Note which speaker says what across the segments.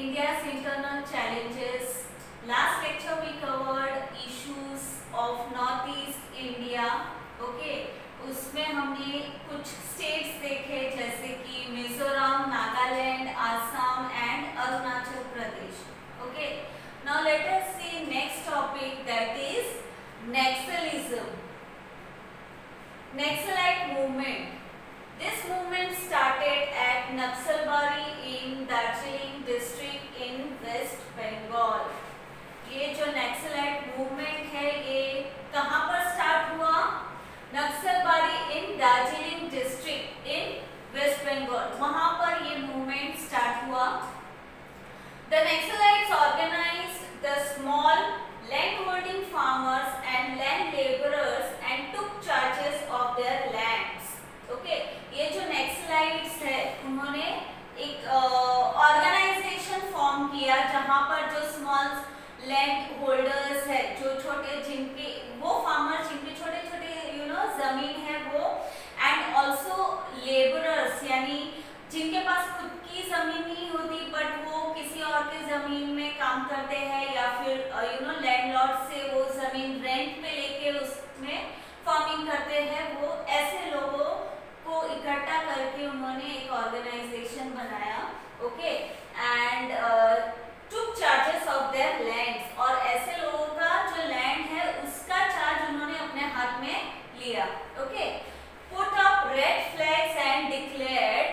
Speaker 1: India's internal challenges. Last lecture we covered issues of Northeast India. Okay, उसमें हमने कुछ states देखे जैसे कि Mizoram, Nagaland, Assam and Arunachal Pradesh. Okay, now let us see next topic, that is Naxalism. Naxalite movement. This movement started at Naxalbari in Darjeeling district in West Bengal. ये जो naxalite movement है ये कहाँ पर स्टार्ट हुआ? Naxalbari in Darjeeling district in West Bengal, वहां पर ये मूवमेंट स्टार्ट हुआ. The Naxalites organized the small land holding farmers and land laborers and took charges of their lands. Okay, ये जो नक्सलाइट्स है उन्होंने एक ऑर्गेनाइजेशन फॉर्म किया जहां पर जो स्मॉल लैंड होल्डर्स है, जो छोटे जिनके वो फार्मर जिनके छोटे छोटे जमीन है वो, एंड ऑल्सो लेबरर्स यानी जिनके पास खुद की जमीन नहीं होती बट वो किसी और के जमीन में काम करते हैं या फिर लैंडलॉर्ड से वो जमीन रेंट पे लेके उसमें फार्मिंग करते हैं. वो ऐसे लोगों को इकट्ठा करके उन्होंने एक ऑर्गेनाइजेशन बनाया. Okay, and took charges of their lands, और ऐसे लोगों का जो लैंड है उसका चार्ज उन्होंने अपने हाथ में लिया. Okay, put up red flags and declared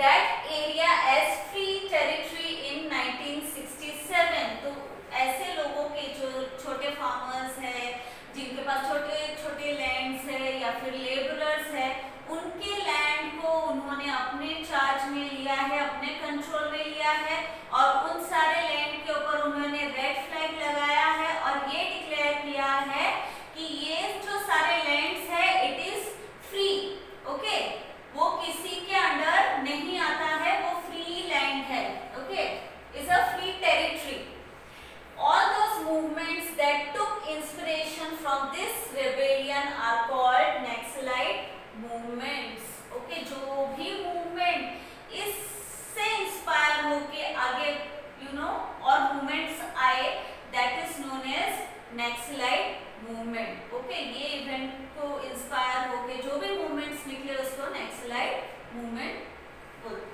Speaker 1: that area as free territory in 1967. तो ऐसे लोगों के जो छोटे फार्मर्स हैं जिनके पास छोटे छोटे लैंड्स है या फिर लेबरर्स है, उनके लैंड को उन्होंने अपने चार्ज में लिया है, अपने कंट्रोल में लिया है, और उन सारे लैंड के ऊपर उन्होंने रेड फ्लैग लगाया है और ये डिक्लेयर किया है कि ये जो सारे लैंड्स है इट इज फ्री. ओके, वो किसी के अंडर नहीं आता है, वो फ्री लैंड है. Okay, is a free territory. All those movements that took inspiration from this rebellion are called Naxalite movements. Okay, जो भी movement इससे इंस्पायर होके आगे और movements आए, that is known as Naxalite movement. Okay, ये event को इंस्पायर होके जो भी movements निकले उसको Naxalite movement बोलते हैं.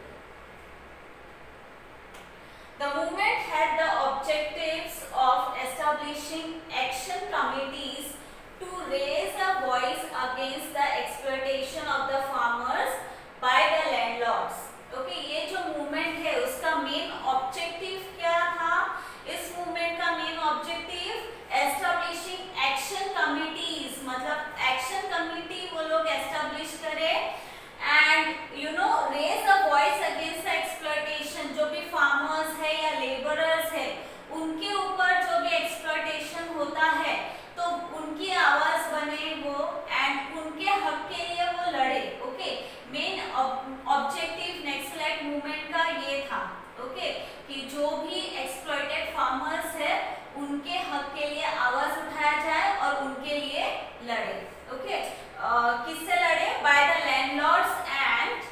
Speaker 1: The movement had the objectives of establishing action committees to raise a voice against the exploitation of the farmers by the landlords. Okay, ये जो movement है उसका मेन ऑब्जेक्टिव क्या था? इस movement का main objective establishing action committees, मतलब action committee वो लोग establish करे and raise a voice against the exploitation. जो भी farmers है या laborers है उनके ऊपर जो भी exploitation होता है तो उनकी आवाज बने वो एंड उनके हक के लिए वो लड़े. Okay, main objective Naxalite movement का ये था. ओके, कि जो भी एक्सप्लॉइटेड फार्मर्स है उनके हक के लिए आवाज उठाया जाए और उनके लिए लड़े. ओके, किससे लड़े? By the landlords and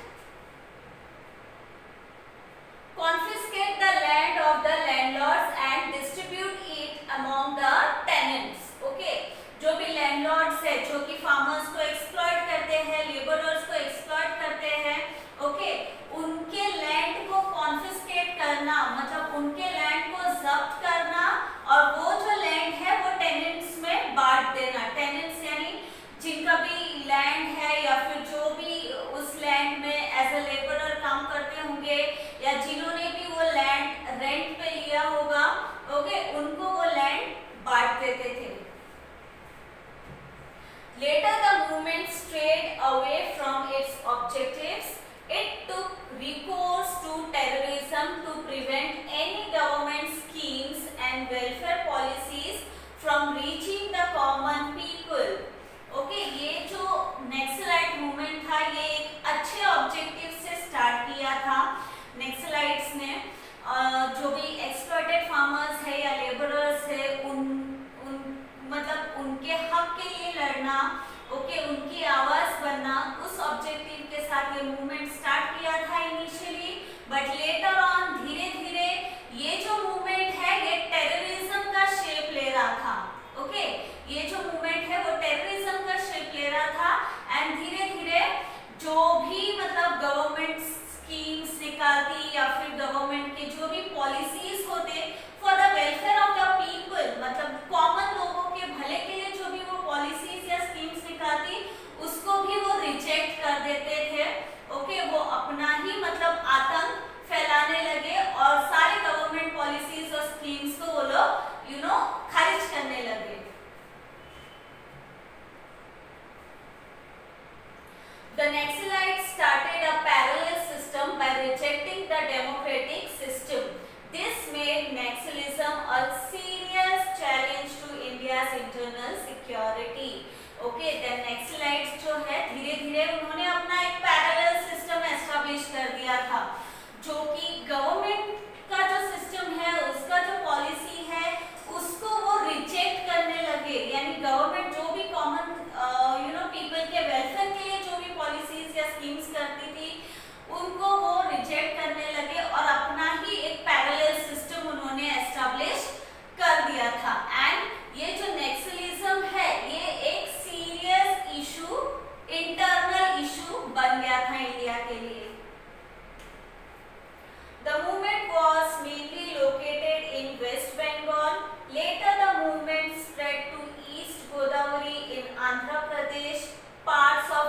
Speaker 1: confiscate the land of the landlords and distribute it among the tenants. Okay, जो भी landlords है जो कि farmers को exploit करते हैं, laborers को exploit करते हैं, okay, उनके land को confiscate करना मतलब उनके land को जब्त करना और वो जो land है वो tenants में बांट देना. tenants यानी जिनका भी land है या फिर जो भी उस land में as a laborer काम करते होंगे या जिन्होंने भी वो लैंड रेंट पे लिया होगा, ओके, उनको वो लैंड बांट देते थे. Later the movement strayed away from its objectives. It took recourse to terrorism to prevent any government schemes and welfare policies from reaching the common people. Okay, ये जो नेक्सलाइट मूवमेंट था ये एक अच्छे ऑब्जेक्टिव से स्टार्ट किया था नेक्सलाइट्स ने. जो भी एक्सप्लॉइटेड फार्मर्स है या लेबरर्स है मतलब उनके हक के लिए लड़ना, ओके, उनकी आवाज बनना, उस ऑब्जेक्टिव के साथ ये मूवमेंट स्टार्ट किया था initially, but The Naxalites started a parallel system by rejecting the democratic system. This made Naxalism a serious challenge to India's internal security. Okay, the Naxalites जो है धीरे-धीरे उन्होंने अपना एक पैरेलल सिस्टम एस्टैब्लिश कर दिया था, जो कि गवर्नमेंट का जो सिस्टम है, उसका जो पॉलिसी है, उसको वो रिजेक्ट करने लगे। यानी गवर्नमेंट जो भी कॉमन पीपल के वेलफेयर के लिए जो भी पॉलिसीज या स्कीम्स करती थी, उनको वो रिजेक्ट करने लगे और अपना ही एक पैरेलल सिस्टम उन्होंने एस्टैब्लिश कर दिया था। एंड ये जो नक्सलिज्म है, ये एक सीरियस इशू, इंटरनल इशू बन गया था इंडिया के लिए। The movement was mainly located in West Bengal. Later, the movement spread to East Godavari in Andhra Pradesh, parts of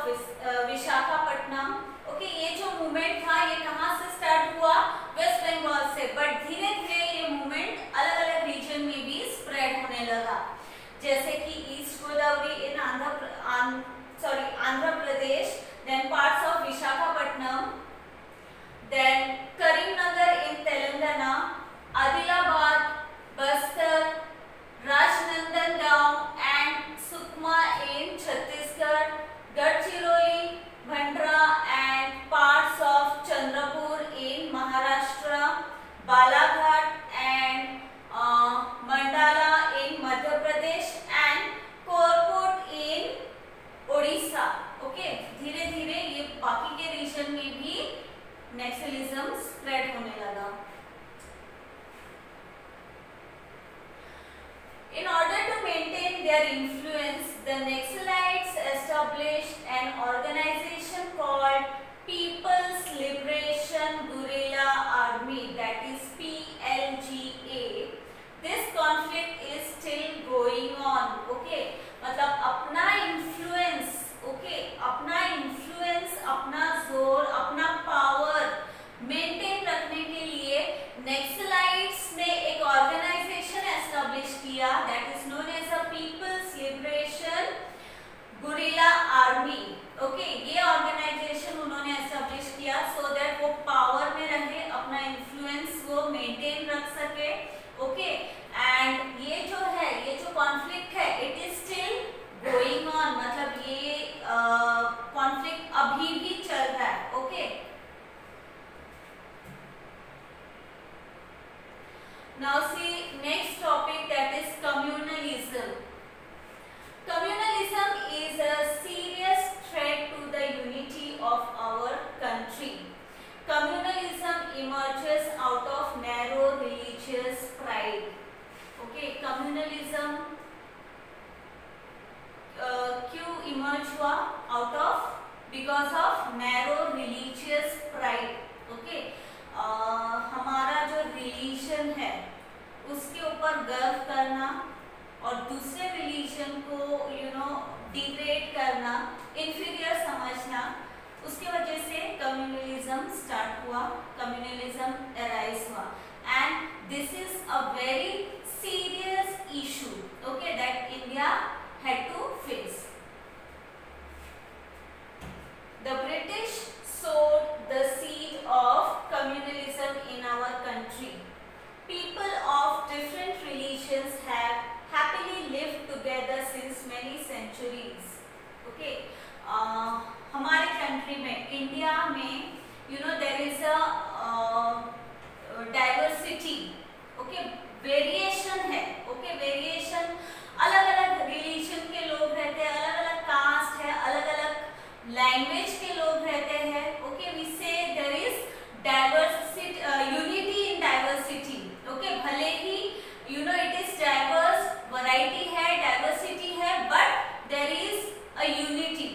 Speaker 1: Visakhapatnam. Okay, ये जो मूवमेंट था, ये कहाँ से स्टार्ट हुआ? वेस्ट बंगाल से। बट धीरे-धीरे ये मूवमेंट अलग-अलग रीजन में भी स्प्रेड होने लगा, जैसे कि east Godavari in Andhra Pradesh, then parts of Visakhapatnam, then Karimnagar in Telangana, Adilabad, Bastar, Rajnandagaon and Sukma in Chhattisgarh, Gadchiroli, Bhandara and parts of Chandrapur in Maharashtra, Balaghat and Mandala in Madhya Pradesh and Korput in Odisha. Okay, धीरे-धीरे ये बाकी के reason में भी Naxalism spread होने लगा। In order to maintain their influence, the Naxalites established an organization called People's Liberation Guerrilla Army, that is PLGA. This conflict is still going on. Okay, मतलब अपना influence, अपना जोर, अपना पावर मेंटेन रखने के लिए नक्सलाइट्स ने एक ऑर्गेनाइजेशन एस्टैब्लिश किया, that is known as a People's Liberation Guerrilla Army. Okay, ये ऑर्गेनाइजेशन उन्होंने एस्टैब्लिश किया सो दैट वो पावर में रहे, अपना इन्फ्लुएंस वो मेंटेन रख सके। ओके, एंड ये जो है, ये जो कॉन्फ्लिक्ट है, it is still going on, मतलब ये कॉन्फ्लिक्ट अभी भी चल रहा है। Okay, now see next topic, that is communalism. Communalism is a serious threat to the unity of our country. Communalism emerges out of narrow religious pride. Okay, communalism क्यों emerge हुआ? Out of, because of narrow religious pride. Okay, हमारा जो religion है उसके ऊपर गर्व करना और दूसरे रिलीजन को डिग्रेड करना, इंफीरियर समझना, उसके वजह से कम्युनलिज्म स्टार्ट हुआ, कम्युनलिज्म अराइज हुआ। And this is a very serious issue, okay, that India had to face. The British sowed the seed of communalism in our country. People of different religions have happily lived together since many centuries. Okay, हमारे country में, India में, there is a diversity. Okay, variation है। Okay, variation, अलग-अलग religion के लोग रहते हैं, अलग-अलग कास्ट है, अलग-अलग लैंग्वेज के लोग रहते हैं। Okay, we say there is diversity, unity in diversity. Okay, भले ही इट इज डाइवर्स, वैरायटी है, डाइवर्सिटी है, but there is a unity.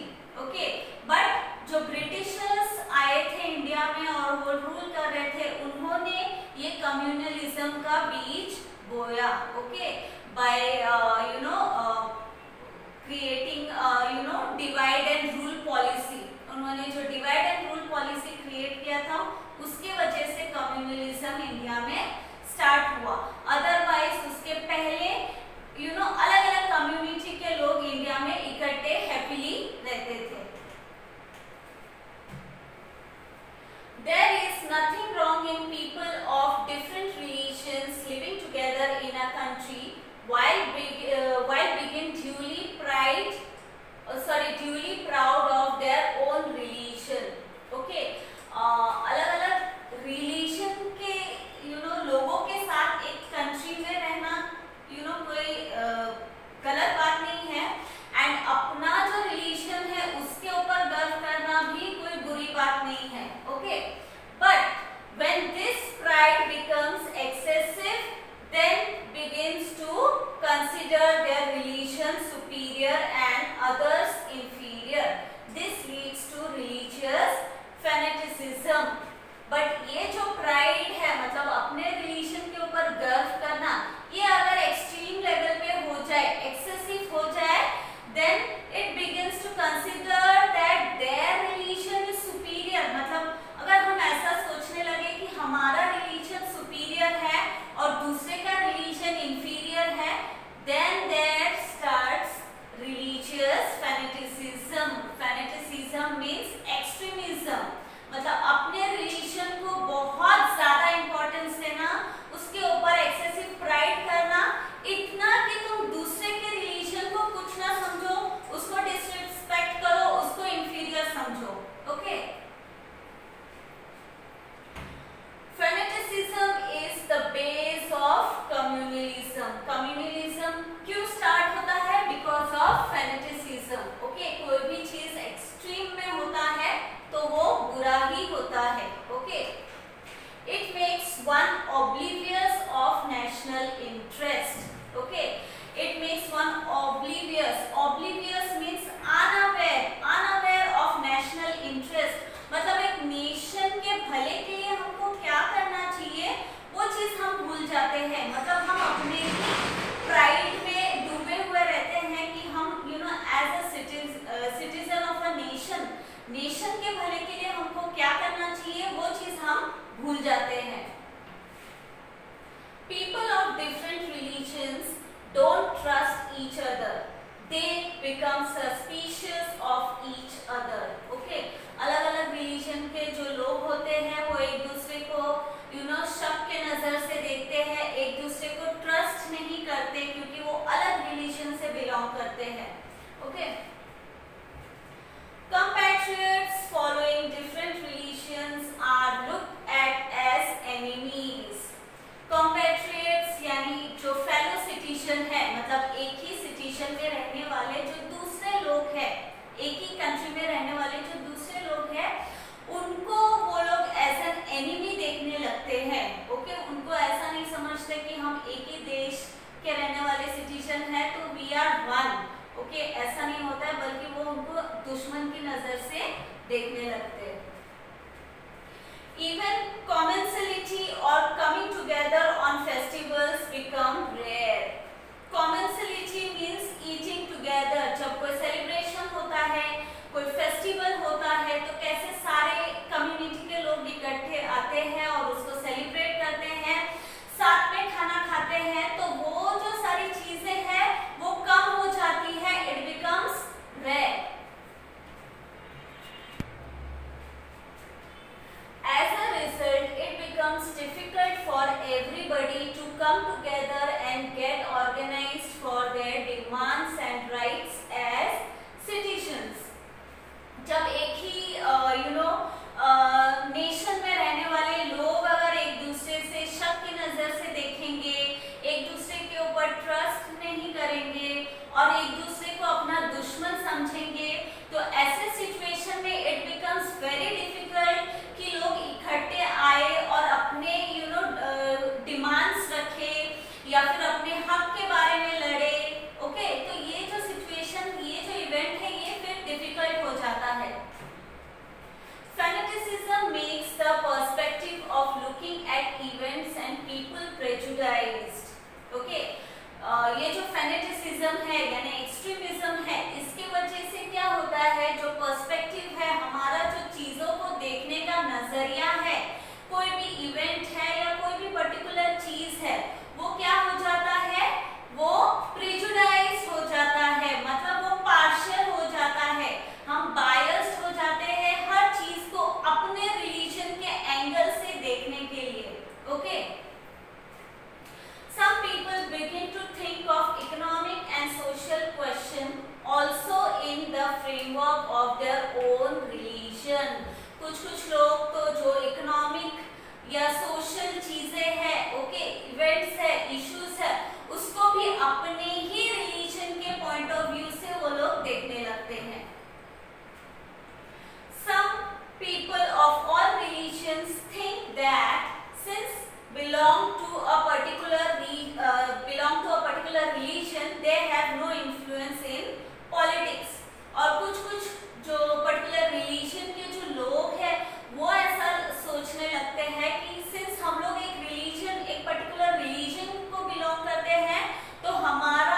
Speaker 1: Okay, but जो ब्रिटिशर्स आए थे इंडिया में और वो रूल कर रहे थे, उन्होंने ये कम्युनलिज्म का बीज बोया। Okay, by creating divide and rule policy। उन्होंने जो divide and rule policy create किया था, उसके वजह से कम्युनलिज्म इंडिया में स्टार्ट हुआ। अदरवाइज उसके पहले अलग-अलग कम्युनिटी के लोग इंडिया में इकट्ठे हैप्पीली रहते थे। नेशन के भले के लिए हमको क्या करना चाहिए वो चीज हम भूल जाते हैं। People of different religions don't trust each other. They become suspicious of each other. Okay? अलग-अलग रिलीजन के जो लोग होते हैं वो एक दूसरे को शक के नजर से देखते हैं, एक दूसरे को ट्रस्ट नहीं करते क्योंकि वो अलग रिलीजन से बिलोंग करते हैं। Okay? Compatriots following different religions are looked at as enemies. Compatriots यानी जो फेलो सिटीजन है, मतलब एक ही सिटीजन में रहने वाले जो दूसरे लोग हैं, एक ही कंट्री में रहने वाले जो दूसरे लोग हैं, उनको वो लोग एज एन एनिमी देखने लगते हैं। ओके, उनको ऐसा नहीं समझते कि हम एक ही देश के रहने वाले सिटीजन हैं तो वी आर वन। ओके, ऐसा नहीं होता है, बल्कि वो उनको दुश्मन की नजर से देखने लगते हैं। Even commensality or coming together on festivals become rare. Commensality means eating together. जब कोई celebration होता है, कोई festival होता है, तो कैसे सारे community के लोग इकट्ठे आते हैं और उसको celebrate करते हैं, साथ में खाना खाते हैं, तो वो जो सारी चीजें हैं वो कम हो जाती है, it becomes rare. As a result, it becomes difficult for everybody to come together and get organized for their demands and rights as citizens. जब एक ही नेशन में रहने वाले लोग अगर एक दूसरे से शक की नजर से देखेंगे, एक दूसरे के ऊपर ट्रस्ट नहीं करेंगे और एक दूसरे को अपना दुश्मन समझेंगे, तो ऐसे सिचुएशन में इट बिकम्स वेरी डिफिकल्ट कि लोग इकट्ठे आए और अपने डिमांड्स रखे या फिर अपने हक के बारे में लड़े। ओके, तो ये जो सिचुएशन, ये जो इवेंट है, ये फिर डिफिकल्ट हो जाता है। Fanaticism makes the perspective of looking at events and people prejudiced. Okay, ये जो फैनेटिसिज्म है यानी एक्सट्रीमिज्म है, इसके वजह से क्या होता है, जो पर्सपेक्टिव है, हमारा जो चीजों को देखने का नजरिया है, कोई भी इवेंट है या कोई भी पर्टिकुलर चीज है, वो क्या हो जाता है, वो प्रेजुडाइज हो जाता है, मतलब वो पार्शियल हो जाता है, हम बायस्ड हो जाते हैं हर चीज को अपने रिलीजन के एंगल से देखने के लिए। Okay, some people begin to think of economic and social question also in the framework of their own religion. कुछ लोग तो जो इकोनॉमिक या सोशल चीजें हैं, ओके, इवेंट्स है, इश्यूज है, उसको भी अपने ही रिलीजन के पॉइंट ऑफ व्यू से वो लोग देखने लगते हैं। Some people of all religions think that since belong to a particular religion, they have no influence in politics. और कुछ जो पर्टिकुलर रिलीजन के जो लोग हैं वो ऐसा सोचने लगते हैं कि सिंस हम लोग एक पर्टिकुलर रिलीजन को बिलोंग करते हैं, तो हमारा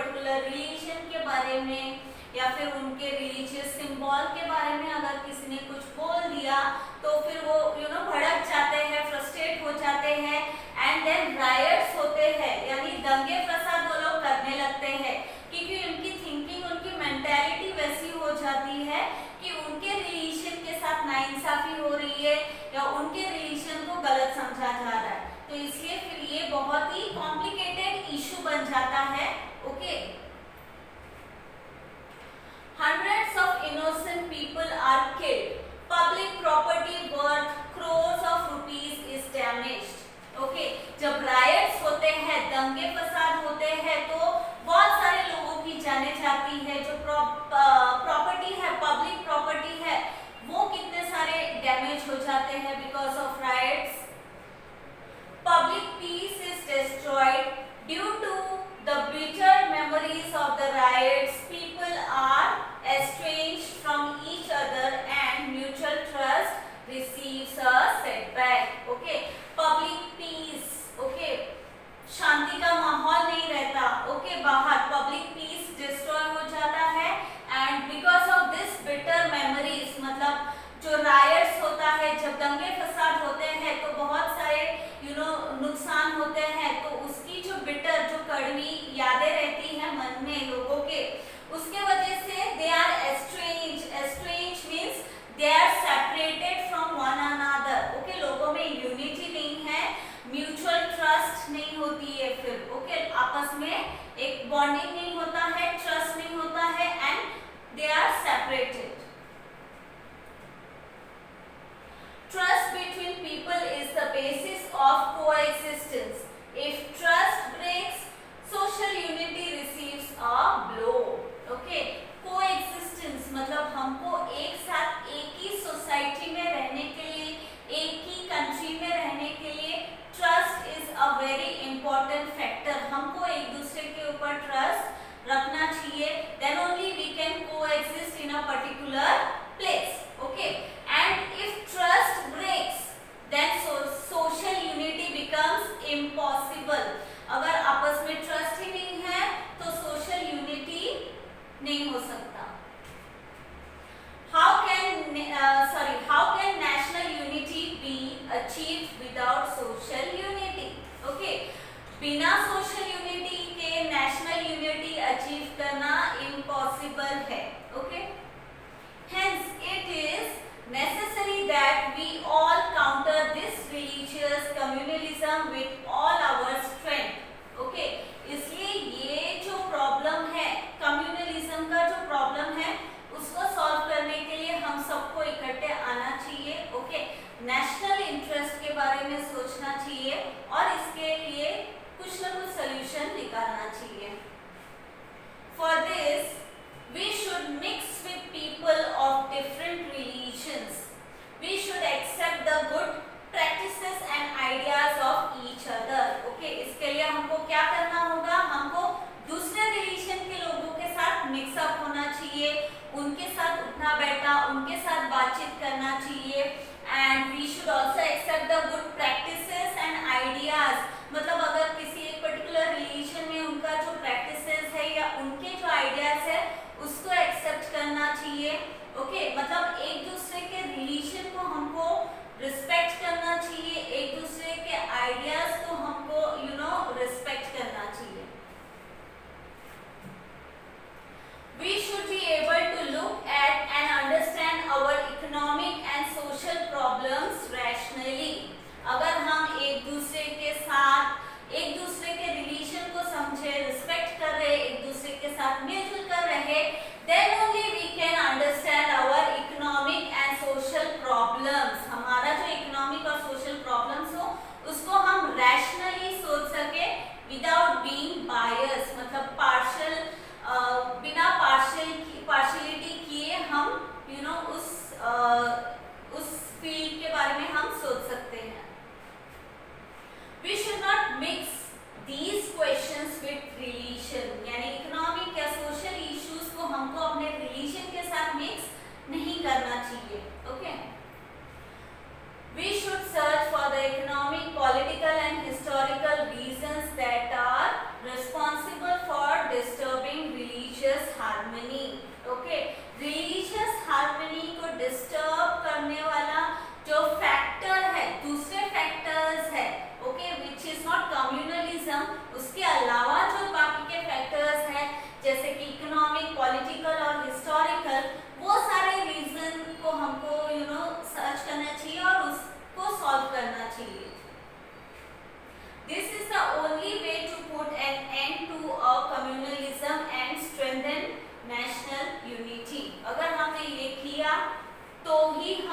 Speaker 1: पर्टिकुलर रिलीजन के बारे में या फिर उनके रिलीजियस सिंबल के बारे में अगर किसी ने कुछ बोल दिया तो फिर वो भड़क जाते हैं, फ्रस्ट्रेट हो जाते हैं एंड देन रायट्स होते हैं, यानी दंगे फसाद वो लोग करने लगते हैं, क्योंकि उनकी थिंकिंग, उनकी मेंटालिटी वैसी हो जाती है कि उनके रिलीजन के साथ नाइंसाफी हो रही है या उनके रिलीजन को गलत समझा जा रहा है। तो इसलिए फिर ये बहुत ही कॉम्प्लिकेटेड इशू बन जाता है। Okay, hundreds of innocent people are killed, public property worth crores of rupees is damaged. Okay, जब रायट्स होते हैं, दंगे फसाद होते हैं तो बहुत सारे लोगों की जाने जाती है, जो प्रॉपर्टी है, पब्लिक प्रॉपर्टी है, वो कितने सारे डैमेज हो जाते हैं because of riots. Public peace is destroyed due to the bitter memories of the riots. People are estranged from each other and mutual trust receives a setback. Okay, public peace. Okay, शांति का माहौल नहीं रहता। Okay, बाहर public peace destroy हो जाता है and because of this bitter memories, मतलब जो रायट्स होता है, जब दंगे फसाद होते हैं तो बहुत सारे नुकसान होते हैं, तो उसकी जो बिटर, जो कड़वी यादें रहती है मन में लोगों के, उसके वजह से they are estrange. Estrange means they are separated from one another. Okay, लोगों में यूनिटी नहीं है, म्यूचुअल ट्रस्ट नहीं होती है, फिर ओके आपस में एक बॉन्डिंग नहीं होता है, ट्रस्ट नहीं होता है and they are separated. Trust between people is the basis of coexistence. If trust breaks, social unity receives a blow. Okay, coexistence मतलब हमको एक साथ एक ही सोसाइटी में रहने के लिए, एक ही कंट्री में रहने के लिए trust is a very important factor. हमको एक दूसरे के ऊपर ट्रस्ट रखना चाहिए, then only we can coexist in a particular place. Okay, and if trust breaks, then social unity becomes impossible. अगर आपस में ट्रस्ट ही नहीं है तो सोशल यूनिटी नहीं हो सकता। How can national unity be achieved without social unity? Okay, बिना सोशल यूनिटी के नेशनल यूनिटी अचीव करना इम्पॉसिबल है। Okay, hence it is necessary that we all counter this religious communalism with all our strength. Okay, इसलिए ये जो problem है, communalism का जो प्रॉब्लम है, उसको सॉल्व करने के लिए हम सबको इकट्ठे आना चाहिए। ओके, नेशनल इंटरेस्ट के बारे में सोचना चाहिए और इसके लिए कुछ न कुछ सोल्यूशन निकालना चाहिए। For this we should mix with people of different religions. We should accept the good practices and ideas of each other. Okay, इसके लिए हमको क्या करना होगा? हमको दूसरे रिलीजन के लोगों के साथ मिक्सअप होना चाहिए, उनके साथ उठना बैठना, उनके साथ बातचीत करना चाहिए and we should also accept the good practices and ideas. मतलब अगर किसी एक पर्टिकुलर रिलीजन में उनका जो प्रैक्टिसेस है या उनके जो आइडियाज है उसको एक्सेप्ट करना चाहिए। ओके, मतलब एक दूसरे के रिलीजन को हमको रिस्पेक्ट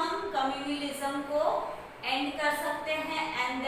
Speaker 1: हम कम्युनलिज्म को एंड कर सकते हैं एंड